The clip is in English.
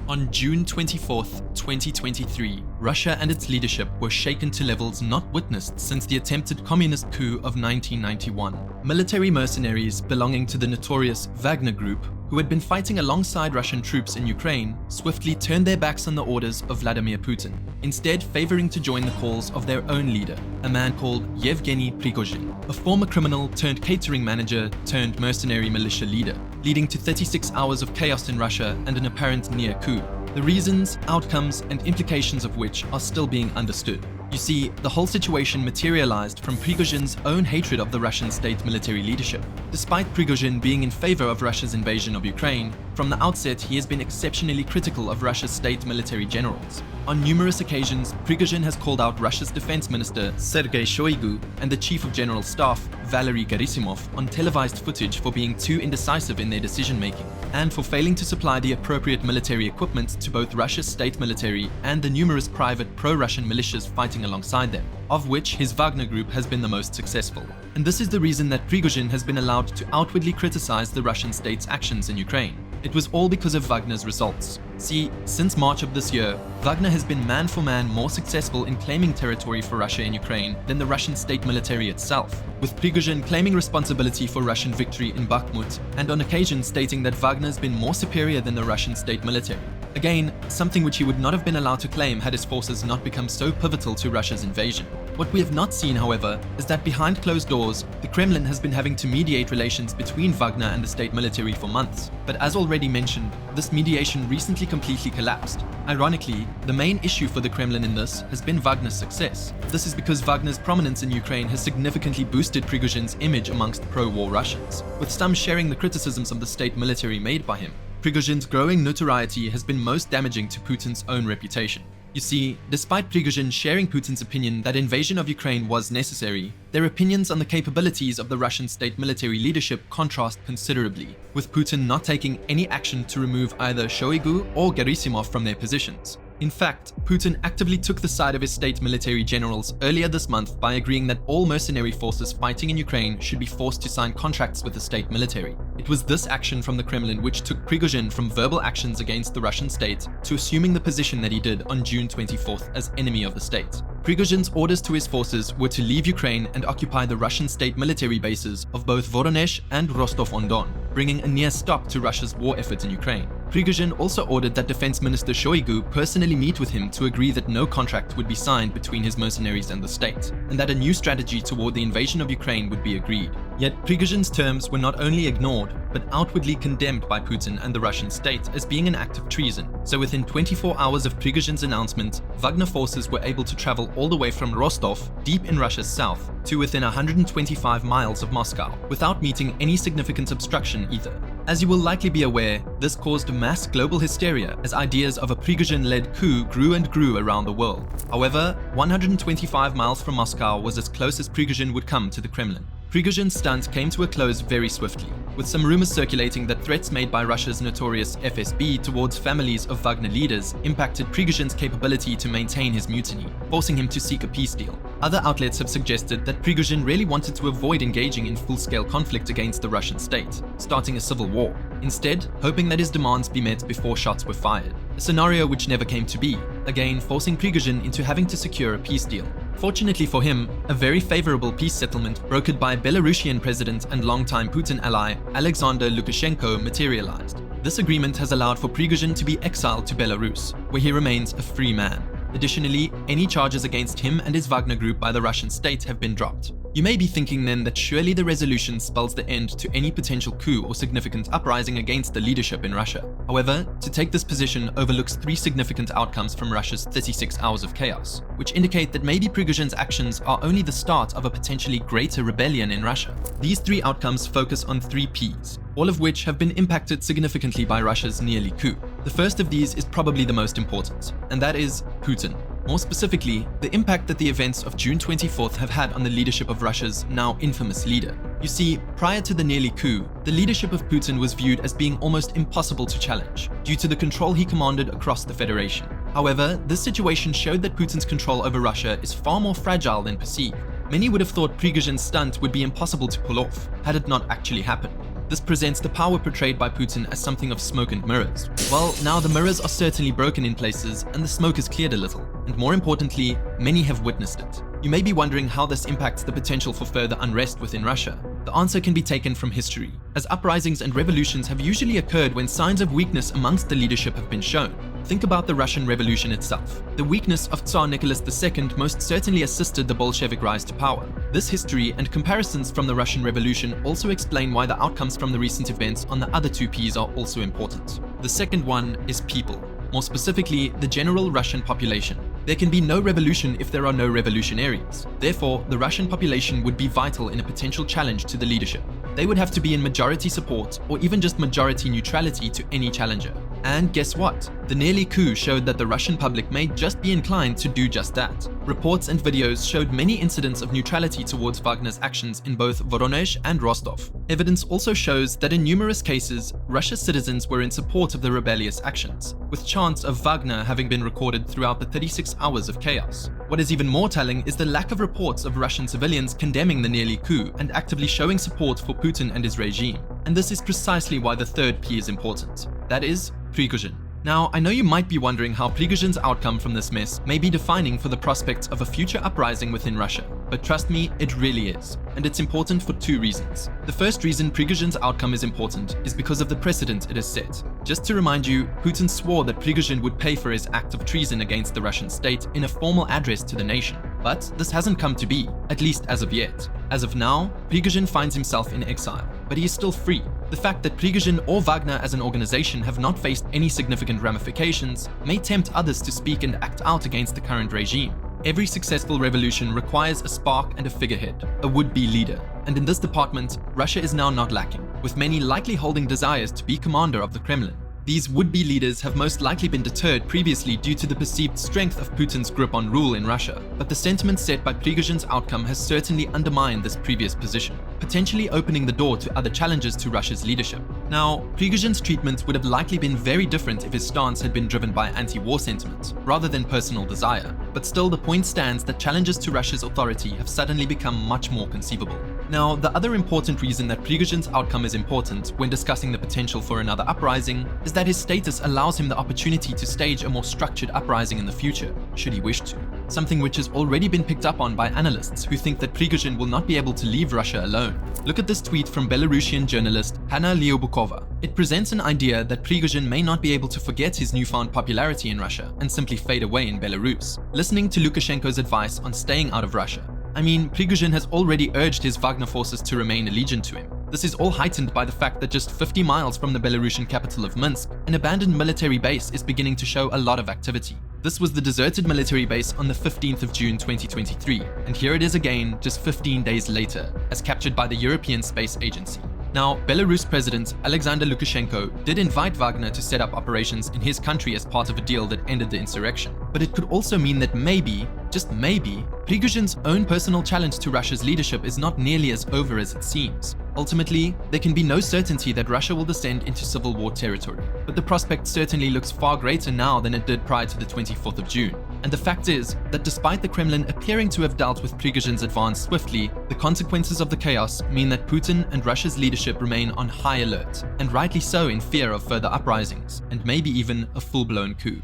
On June 24, 2023, Russia and its leadership were shaken to levels not witnessed since the attempted communist coup of 1991. Military mercenaries belonging to the notorious Wagner group, who had been fighting alongside Russian troops in Ukraine, swiftly turned their backs on the orders of Vladimir Putin, instead favoring to join the calls of their own leader, a man called Yevgeny Prigozhin, a former criminal turned catering manager turned mercenary militia leader, leading to 36 hours of chaos in Russia and an apparent near coup, the reasons, outcomes, and implications of which are still being understood. You see, the whole situation materialized from Prigozhin's own hatred of the Russian state military leadership. Despite Prigozhin being in favor of Russia's invasion of Ukraine, from the outset he has been exceptionally critical of Russia's state military generals. On numerous occasions, Prigozhin has called out Russia's defense minister Sergei Shoigu and the chief of general staff Valery Gerasimov on televised footage for being too indecisive in their decision-making, and for failing to supply the appropriate military equipment to both Russia's state military and the numerous private pro-Russian militias fighting alongside them, of which his Wagner group has been the most successful. And this is the reason that Prigozhin has been allowed to outwardly criticize the Russian state's actions in Ukraine. It was all because of Wagner's results. See, since March of this year, Wagner has been man for man more successful in claiming territory for Russia in Ukraine than the Russian state military itself, with Prigozhin claiming responsibility for Russian victory in Bakhmut and on occasion stating that Wagner's been more superior than the Russian state military. Again, something which he would not have been allowed to claim had his forces not become so pivotal to Russia's invasion. What we have not seen, however, is that behind closed doors, the Kremlin has been having to mediate relations between Wagner and the state military for months. But as already mentioned, this mediation recently completely collapsed. Ironically, the main issue for the Kremlin in this has been Wagner's success. This is because Wagner's prominence in Ukraine has significantly boosted Prigozhin's image amongst pro-war Russians, with some sharing the criticisms of the state military made by him. Prigozhin's growing notoriety has been most damaging to Putin's own reputation. You see, despite Prigozhin sharing Putin's opinion that invasion of Ukraine was necessary, their opinions on the capabilities of the Russian state military leadership contrast considerably, with Putin not taking any action to remove either Shoigu or Gerasimov from their positions. In fact, Putin actively took the side of his state military generals earlier this month by agreeing that all mercenary forces fighting in Ukraine should be forced to sign contracts with the state military. It was this action from the Kremlin which took Prigozhin from verbal actions against the Russian state to assuming the position that he did on June 24th as enemy of the state. Prigozhin's orders to his forces were to leave Ukraine and occupy the Russian state military bases of both Voronezh and Rostov-on-Don, bringing a near stop to Russia's war effort in Ukraine. Prigozhin also ordered that Defense Minister Shoigu personally meet with him to agree that no contract would be signed between his mercenaries and the state, and that a new strategy toward the invasion of Ukraine would be agreed. Yet Prigozhin's terms were not only ignored, but outwardly condemned by Putin and the Russian state as being an act of treason. So within 24 hours of Prigozhin's announcement, Wagner forces were able to travel all the way from Rostov, deep in Russia's south, to within 125 miles of Moscow, without meeting any significant obstruction either. As you will likely be aware, this caused mass global hysteria as ideas of a Prigozhin-led coup grew and grew around the world. However, 125 miles from Moscow was as close as Prigozhin would come to the Kremlin. Prigozhin's stunt came to a close very swiftly, with some rumors circulating that threats made by Russia's notorious FSB towards families of Wagner leaders impacted Prigozhin's capability to maintain his mutiny, forcing him to seek a peace deal. Other outlets have suggested that Prigozhin really wanted to avoid engaging in full-scale conflict against the Russian state, starting a civil war, instead hoping that his demands be met before shots were fired, a scenario which never came to be, again forcing Prigozhin into having to secure a peace deal. Fortunately for him, a very favorable peace settlement brokered by Belarusian president and longtime Putin ally Alexander Lukashenko materialized. This agreement has allowed for Prigozhin to be exiled to Belarus, where he remains a free man. Additionally, any charges against him and his Wagner group by the Russian state have been dropped. You may be thinking then that surely the resolution spells the end to any potential coup or significant uprising against the leadership in Russia. However, to take this position overlooks three significant outcomes from Russia's 36 hours of chaos, which indicate that maybe Prigozhin's actions are only the start of a potentially greater rebellion in Russia. These three outcomes focus on three Ps, all of which have been impacted significantly by Russia's nearly coup. The first of these is probably the most important, and that is Putin. More specifically, the impact that the events of June 24th have had on the leadership of Russia's now infamous leader. You see, prior to the nearly coup, the leadership of Putin was viewed as being almost impossible to challenge, due to the control he commanded across the Federation. However, this situation showed that Putin's control over Russia is far more fragile than perceived. Many would have thought Prigozhin's stunt would be impossible to pull off, had it not actually happened. This presents the power portrayed by Putin as something of smoke and mirrors. Well, now the mirrors are certainly broken in places and the smoke is cleared a little, and more importantly, many have witnessed it. You may be wondering how this impacts the potential for further unrest within Russia. The answer can be taken from history, as uprisings and revolutions have usually occurred when signs of weakness amongst the leadership have been shown. Think about the Russian Revolution itself. The weakness of Tsar Nicholas II most certainly assisted the Bolshevik rise to power. This history and comparisons from the Russian Revolution also explain why the outcomes from the recent events on the other two Ps are also important. The second one is people, more specifically the general Russian population. There can be no revolution if there are no revolutionaries. Therefore, the Russian population would be vital in a potential challenge to the leadership. They would have to be in majority support or even just majority neutrality to any challenger. And guess what? The nearly coup showed that the Russian public may just be inclined to do just that. Reports and videos showed many incidents of neutrality towards Wagner's actions in both Voronezh and Rostov. Evidence also shows that in numerous cases, Russia's citizens were in support of the rebellious actions, with chants of Wagner having been recorded throughout the 36 hours of chaos. What is even more telling is the lack of reports of Russian civilians condemning the nearly coup and actively showing support for Putin and his regime. And this is precisely why the third P is important. That is, Prigozhin. Now, I know you might be wondering how Prigozhin's outcome from this mess may be defining for the prospects of a future uprising within Russia, but trust me, it really is. And it's important for two reasons. The first reason Prigozhin's outcome is important is because of the precedent it has set. Just to remind you, Putin swore that Prigozhin would pay for his act of treason against the Russian state in a formal address to the nation. But this hasn't come to be, at least as of yet. As of now, Prigozhin finds himself in exile, but he is still free. The fact that Prigozhin or Wagner as an organization have not faced any significant ramifications may tempt others to speak and act out against the current regime. Every successful revolution requires a spark and a figurehead, a would-be leader. And in this department, Russia is now not lacking, with many likely holding desires to be commander of the Kremlin. These would-be leaders have most likely been deterred previously due to the perceived strength of Putin's grip on rule in Russia, but the sentiment set by Prigozhin's outcome has certainly undermined this previous position, potentially opening the door to other challenges to Russia's leadership. Now, Prigozhin's treatment would have likely been very different if his stance had been driven by anti-war sentiment, rather than personal desire, but still the point stands that challenges to Russia's authority have suddenly become much more conceivable. Now, the other important reason that Prigozhin's outcome is important when discussing the potential for another uprising is that his status allows him the opportunity to stage a more structured uprising in the future, should he wish to. Something which has already been picked up on by analysts who think that Prigozhin will not be able to leave Russia alone. Look at this tweet from Belarusian journalist Hanna Lyubukova. It presents an idea that Prigozhin may not be able to forget his newfound popularity in Russia and simply fade away in Belarus, listening to Lukashenko's advice on staying out of Russia. I mean, Prigozhin has already urged his Wagner forces to remain allegiant to him. This is all heightened by the fact that just 50 miles from the Belarusian capital of Minsk, an abandoned military base is beginning to show a lot of activity. This was the deserted military base on the 15th of June 2023, and here it is again just 15 days later, as captured by the European Space Agency. Now, Belarus President Alexander Lukashenko did invite Wagner to set up operations in his country as part of a deal that ended the insurrection. But it could also mean that maybe, just maybe, Prigozhin's own personal challenge to Russia's leadership is not nearly as over as it seems. Ultimately, there can be no certainty that Russia will descend into civil war territory, but the prospect certainly looks far greater now than it did prior to the 24th of June. And the fact is that despite the Kremlin appearing to have dealt with Prigozhin's advance swiftly, the consequences of the chaos mean that Putin and Russia's leadership remain on high alert, and rightly so in fear of further uprisings, and maybe even a full-blown coup.